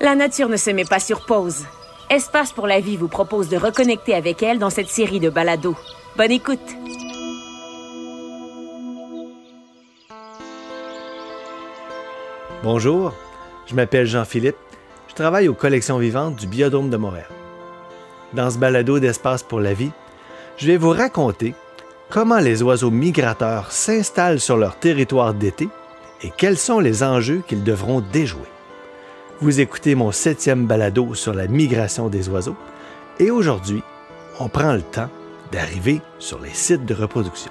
La nature ne se met pas sur pause. Espace pour la vie vous propose de reconnecter avec elle dans cette série de balados. Bonne écoute! Bonjour, je m'appelle Jean-Philippe. Je travaille aux collections vivantes du Biodôme de Montréal. Dans ce balado d'Espace pour la vie, je vais vous raconter comment les oiseaux migrateurs s'installent sur leur territoire d'été et quels sont les enjeux qu'ils devront déjouer. Vous écoutez mon 7e balado sur la migration des oiseaux et aujourd'hui, on prend le temps d'arriver sur les sites de reproduction.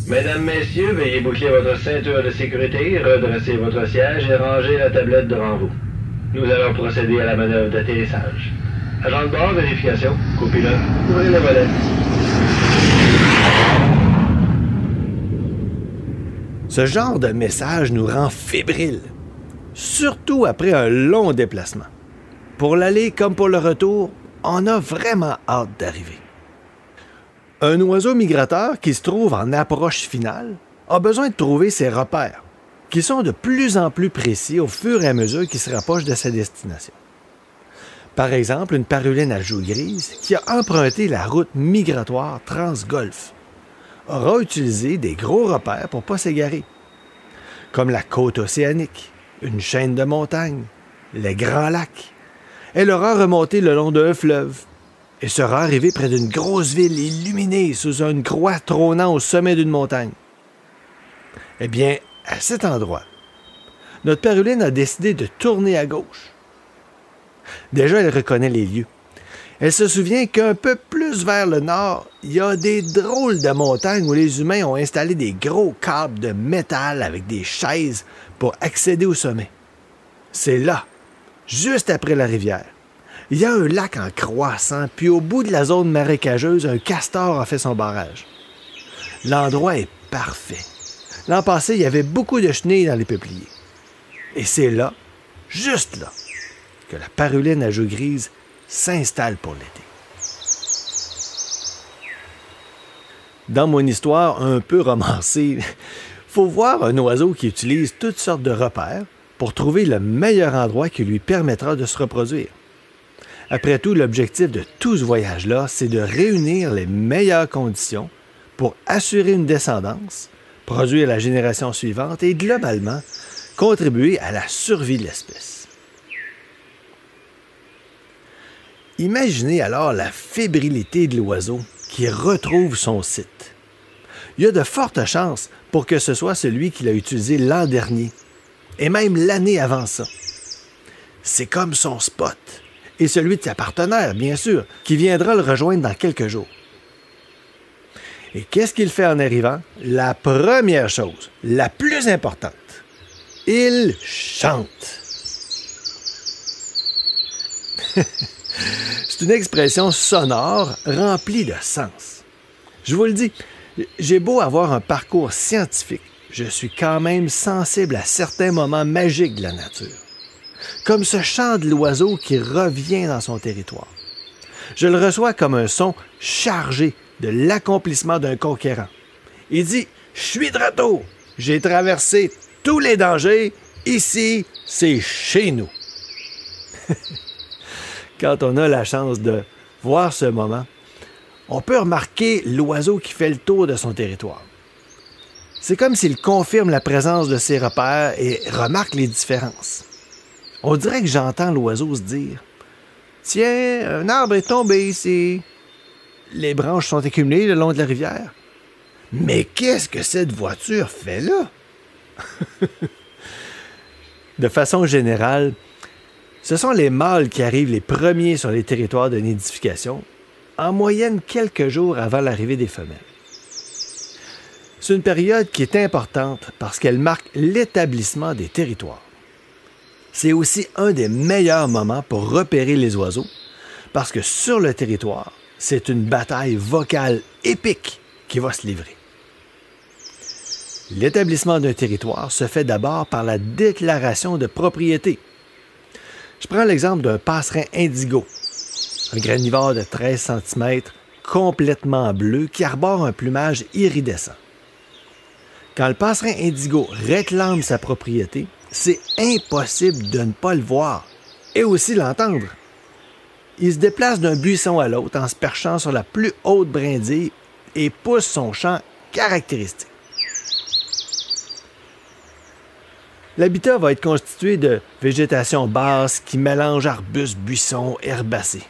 Mesdames, Messieurs, veuillez boucler votre ceinture de sécurité, redresser votre siège et ranger la tablette devant vous. Nous allons procéder à la manœuvre d'atterrissage. Agent de bord, vérification. Copilote, ouvrez le volet. Ce genre de message nous rend fébriles, surtout après un long déplacement. Pour l'aller comme pour le retour, on a vraiment hâte d'arriver. Un oiseau migrateur qui se trouve en approche finale a besoin de trouver ses repères, qui sont de plus en plus précis au fur et à mesure qu'il se rapproche de sa destination. Par exemple, une paruline à joues grises qui a emprunté la route migratoire Transgolfe aura utilisé des gros repères pour ne pas s'égarer, comme la côte océanique, une chaîne de montagnes, les Grands Lacs. Elle aura remonté le long d'un fleuve et sera arrivée près d'une grosse ville illuminée sous une croix trônant au sommet d'une montagne. Eh bien, à cet endroit, notre paruline a décidé de tourner à gauche. Déjà, elle reconnaît les lieux. Elle se souvient qu'un peu plus vers le nord, il y a des drôles de montagnes où les humains ont installé des gros câbles de métal avec des chaises pour accéder au sommet. C'est là, juste après la rivière. Il y a un lac en croissant, puis au bout de la zone marécageuse, un castor a fait son barrage. L'endroit est parfait. L'an passé, il y avait beaucoup de chenilles dans les peupliers. Et c'est là, juste là, que la paruline à joues grises s'installe pour l'été. Dans mon histoire un peu romancée, faut voir un oiseau qui utilise toutes sortes de repères pour trouver le meilleur endroit qui lui permettra de se reproduire. Après tout, l'objectif de tout ce voyage-là, c'est de réunir les meilleures conditions pour assurer une descendance, produire la génération suivante et globalement contribuer à la survie de l'espèce. Imaginez alors la fébrilité de l'oiseau qui retrouve son site. Il y a de fortes chances pour que ce soit celui qu'il a utilisé l'an dernier, et même l'année avant ça. C'est comme son spot, et celui de sa partenaire, bien sûr, qui viendra le rejoindre dans quelques jours. Et qu'est-ce qu'il fait en arrivant? La première chose, la plus importante, il chante. C'est une expression sonore remplie de sens. Je vous le dis, j'ai beau avoir un parcours scientifique, je suis quand même sensible à certains moments magiques de la nature. Comme ce chant de l'oiseau qui revient dans son territoire. Je le reçois comme un son chargé de l'accomplissement d'un conquérant. Il dit « Je suis de retour, j'ai traversé tous les dangers, ici, c'est chez nous. » Quand on a la chance de voir ce moment, on peut remarquer l'oiseau qui fait le tour de son territoire. C'est comme s'il confirme la présence de ses repères et remarque les différences. On dirait que j'entends l'oiseau se dire « Tiens, un arbre est tombé ici. Les branches sont accumulées le long de la rivière. Mais qu'est-ce que cette voiture fait là? » De façon générale, ce sont les mâles qui arrivent les premiers sur les territoires de nidification, en moyenne quelques jours avant l'arrivée des femelles. C'est une période qui est importante parce qu'elle marque l'établissement des territoires. C'est aussi un des meilleurs moments pour repérer les oiseaux parce que sur le territoire, c'est une bataille vocale épique qui va se livrer. L'établissement d'un territoire se fait d'abord par la déclaration de propriété. Je prends l'exemple d'un passerin indigo. Un granivore de 13 cm, complètement bleu, qui arbore un plumage iridescent. Quand le passerein indigo réclame sa propriété, c'est impossible de ne pas le voir et aussi l'entendre. Il se déplace d'un buisson à l'autre en se perchant sur la plus haute brindille et pousse son chant caractéristique. L'habitat va être constitué de végétation basse qui mélange arbustes, buissons, herbacées.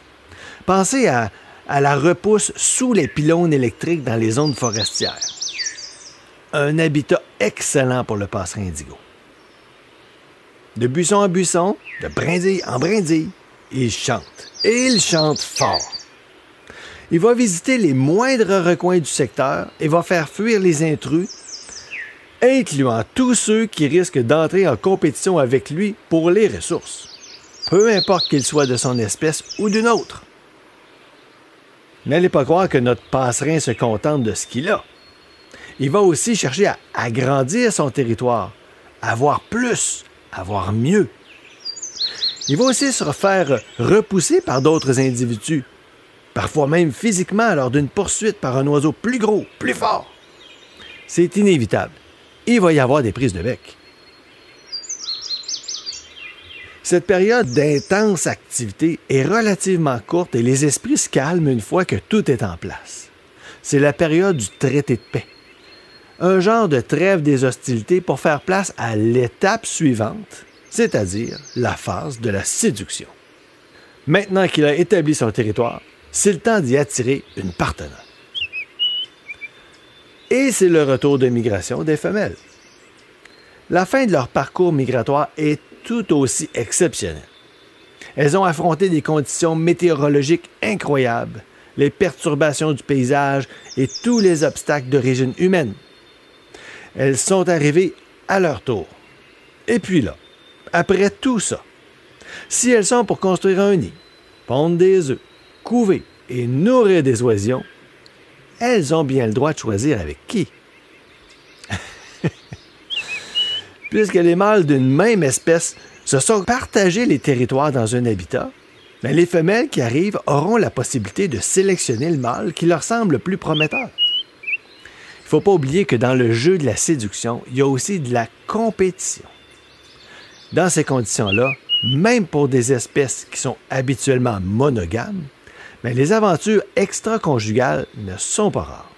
Pensez à la repousse sous les pylônes électriques dans les zones forestières. Un habitat excellent pour le passerein indigo. De buisson en buisson, de brindille en brindille, il chante. Et il chante fort. Il va visiter les moindres recoins du secteur et va faire fuir les intrus, incluant tous ceux qui risquent d'entrer en compétition avec lui pour les ressources, peu importe qu'ils soient de son espèce ou d'une autre. N'allez pas croire que notre passerein se contente de ce qu'il a. Il va aussi chercher à agrandir son territoire, à avoir plus, à avoir mieux. Il va aussi se faire repousser par d'autres individus, parfois même physiquement lors d'une poursuite par un oiseau plus gros, plus fort. C'est inévitable. Il va y avoir des prises de bec. Cette période d'intense activité est relativement courte et les esprits se calment une fois que tout est en place. C'est la période du traité de paix. Un genre de trêve des hostilités pour faire place à l'étape suivante, c'est-à-dire la phase de la séduction. Maintenant qu'il a établi son territoire, c'est le temps d'y attirer une partenaire. Et c'est le retour de migration des femelles. La fin de leur parcours migratoire est tout aussi exceptionnelle. Elles ont affronté des conditions météorologiques incroyables, les perturbations du paysage et tous les obstacles d'origine humaine. Elles sont arrivées à leur tour. Et puis là, après tout ça, si elles sont pour construire un nid, pondre des œufs, couver et nourrir des oisillons, elles ont bien le droit de choisir avec qui. Puisque les mâles d'une même espèce se sont partagés les territoires dans un habitat, les femelles qui arrivent auront la possibilité de sélectionner le mâle qui leur semble le plus prometteur. Il ne faut pas oublier que dans le jeu de la séduction, il y a aussi de la compétition. Dans ces conditions-là, même pour des espèces qui sont habituellement monogames, les aventures extra-conjugales ne sont pas rares.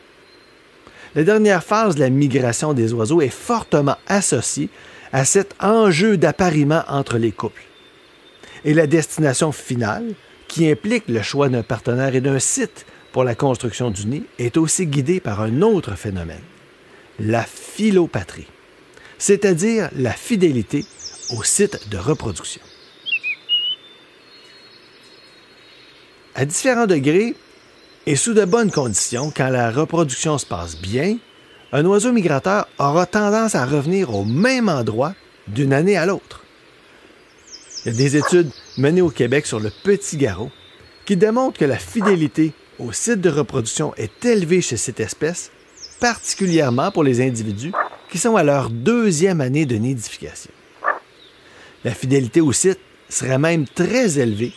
La dernière phase de la migration des oiseaux est fortement associée à cet enjeu d'appariement entre les couples. Et la destination finale, qui implique le choix d'un partenaire et d'un site pour la construction du nid, est aussi guidée par un autre phénomène, la philopatrie, c'est-à-dire la fidélité au site de reproduction. À différents degrés et sous de bonnes conditions, quand la reproduction se passe bien, un oiseau migrateur aura tendance à revenir au même endroit d'une année à l'autre. Il y a des études menées au Québec sur le petit garrot qui démontrent que la fidélité au site de reproduction est élevée chez cette espèce, particulièrement pour les individus qui sont à leur 2e année de nidification. La fidélité au site serait même très élevée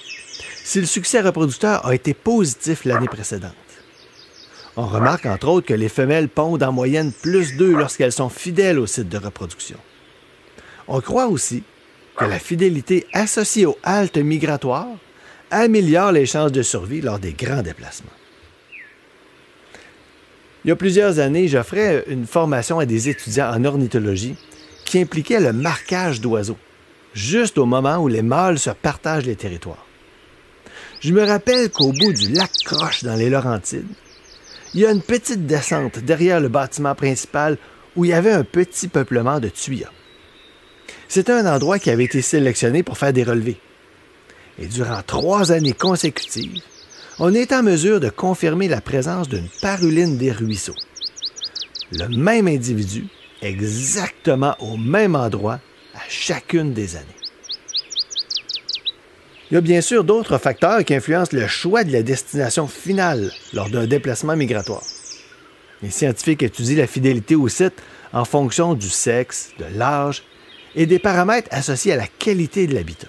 si le succès reproducteur a été positif l'année précédente. On remarque entre autres que les femelles pondent en moyenne plus d'œufs lorsqu'elles sont fidèles au site de reproduction. On croit aussi que la fidélité associée aux haltes migratoires améliore les chances de survie lors des grands déplacements. Il y a plusieurs années, j'offrais une formation à des étudiants en ornithologie qui impliquait le marquage d'oiseaux, juste au moment où les mâles se partagent les territoires. Je me rappelle qu'au bout du lac Croche dans les Laurentides, il y a une petite descente derrière le bâtiment principal où il y avait un petit peuplement de tuyas. C'était un endroit qui avait été sélectionné pour faire des relevés. Et durant 3 années consécutives, on est en mesure de confirmer la présence d'une paruline des ruisseaux. Le même individu, exactement au même endroit, à chacune des années. Il y a bien sûr d'autres facteurs qui influencent le choix de la destination finale lors d'un déplacement migratoire. Les scientifiques étudient la fidélité au site en fonction du sexe, de l'âge et des paramètres associés à la qualité de l'habitat.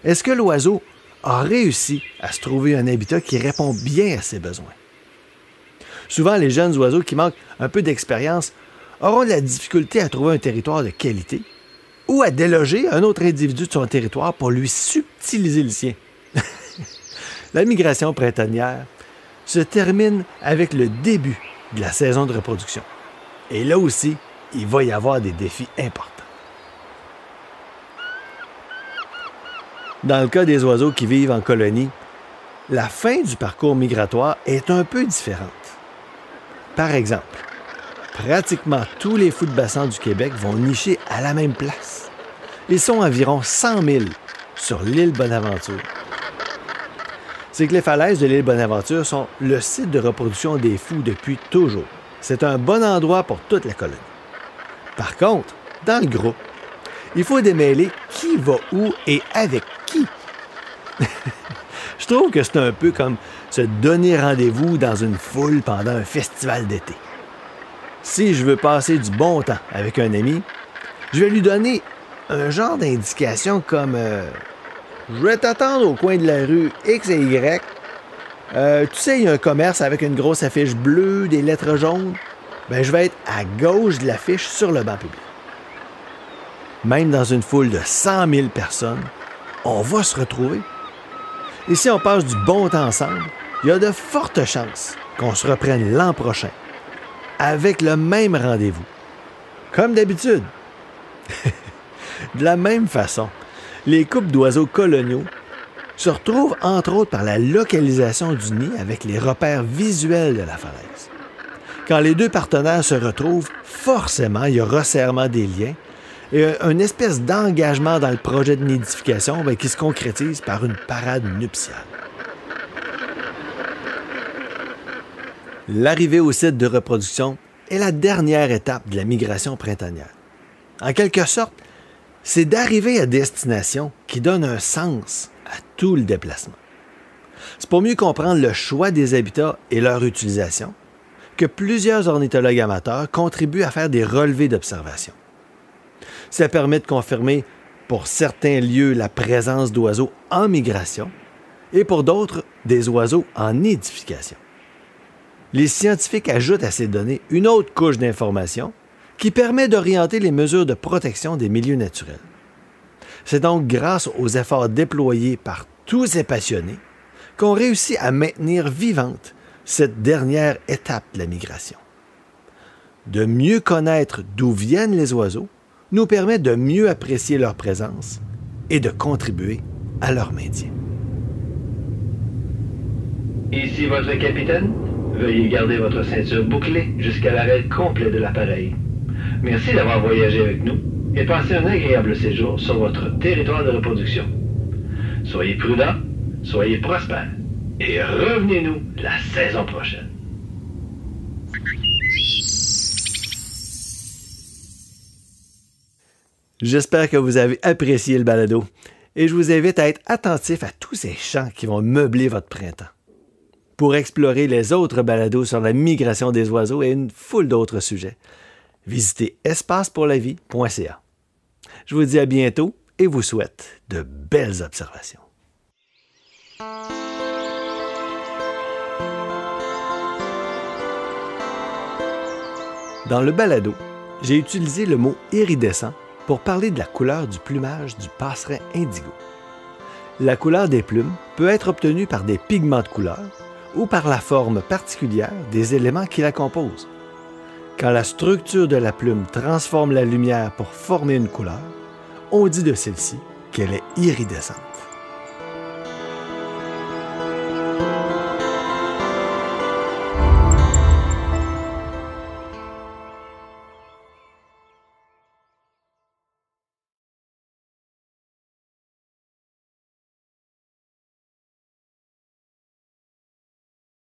Est-ce que l'oiseau a réussi à se trouver un habitat qui répond bien à ses besoins. Souvent, les jeunes oiseaux qui manquent un peu d'expérience auront de la difficulté à trouver un territoire de qualité ou à déloger un autre individu de son territoire pour lui subtiliser le sien. La migration printanière se termine avec le début de la saison de reproduction. Et là aussi, il va y avoir des défis importants. Dans le cas des oiseaux qui vivent en colonie, la fin du parcours migratoire est un peu différente. Par exemple, pratiquement tous les fous de bassin du Québec vont nicher à la même place. Ils sont environ 100 000 sur l'île Bonaventure. C'est que les falaises de l'île Bonaventure sont le site de reproduction des fous depuis toujours. C'est un bon endroit pour toute la colonie. Par contre, dans le groupe, il faut démêler qui va où et avec qui. Je trouve que c'est un peu comme se donner rendez-vous dans une foule pendant un festival d'été. Si je veux passer du bon temps avec un ami, je vais lui donner un genre d'indication comme je vais t'attendre au coin de la rue X et Y. Tu sais, il y a un commerce avec une grosse affiche bleue, des lettres jaunes. Ben, je vais être à gauche de l'affiche sur le banc public. Même dans une foule de 100 000 personnes, on va se retrouver. Et si on passe du bon temps ensemble, il y a de fortes chances qu'on se reprenne l'an prochain, avec le même rendez-vous. Comme d'habitude. De la même façon, les couples d'oiseaux coloniaux se retrouvent entre autres par la localisation du nid avec les repères visuels de la falaise. Quand les deux partenaires se retrouvent, forcément, il y a resserrement des liens et une espèce d'engagement dans le projet de nidification qui se concrétise par une parade nuptiale. L'arrivée au site de reproduction est la dernière étape de la migration printanière. En quelque sorte, c'est d'arriver à destination qui donne un sens à tout le déplacement. C'est pour mieux comprendre le choix des habitats et leur utilisation que plusieurs ornithologues amateurs contribuent à faire des relevés d'observation. Ça permet de confirmer pour certains lieux la présence d'oiseaux en migration et pour d'autres des oiseaux en nidification. Les scientifiques ajoutent à ces données une autre couche d'information qui permet d'orienter les mesures de protection des milieux naturels. C'est donc grâce aux efforts déployés par tous ces passionnés qu'on réussit à maintenir vivante cette dernière étape de la migration. De mieux connaître d'où viennent les oiseaux nous permet de mieux apprécier leur présence et de contribuer à leur maintien. Ici votre capitaine. Veuillez garder votre ceinture bouclée jusqu'à l'arrêt complet de l'appareil. Merci d'avoir voyagé avec nous et passez un agréable séjour sur votre territoire de reproduction. Soyez prudents, soyez prospères et revenez-nous la saison prochaine. J'espère que vous avez apprécié le balado et je vous invite à être attentif à tous ces chants qui vont meubler votre printemps. Pour explorer les autres balados sur la migration des oiseaux et une foule d'autres sujets, visitez espacepourlavie.ca. Je vous dis à bientôt et vous souhaite de belles observations. Dans le balado, j'ai utilisé le mot iridescent pour parler de la couleur du plumage du passerin indigo. La couleur des plumes peut être obtenue par des pigments de couleur ou par la forme particulière des éléments qui la composent. Quand la structure de la plume transforme la lumière pour former une couleur, on dit de celle-ci qu'elle est iridescente.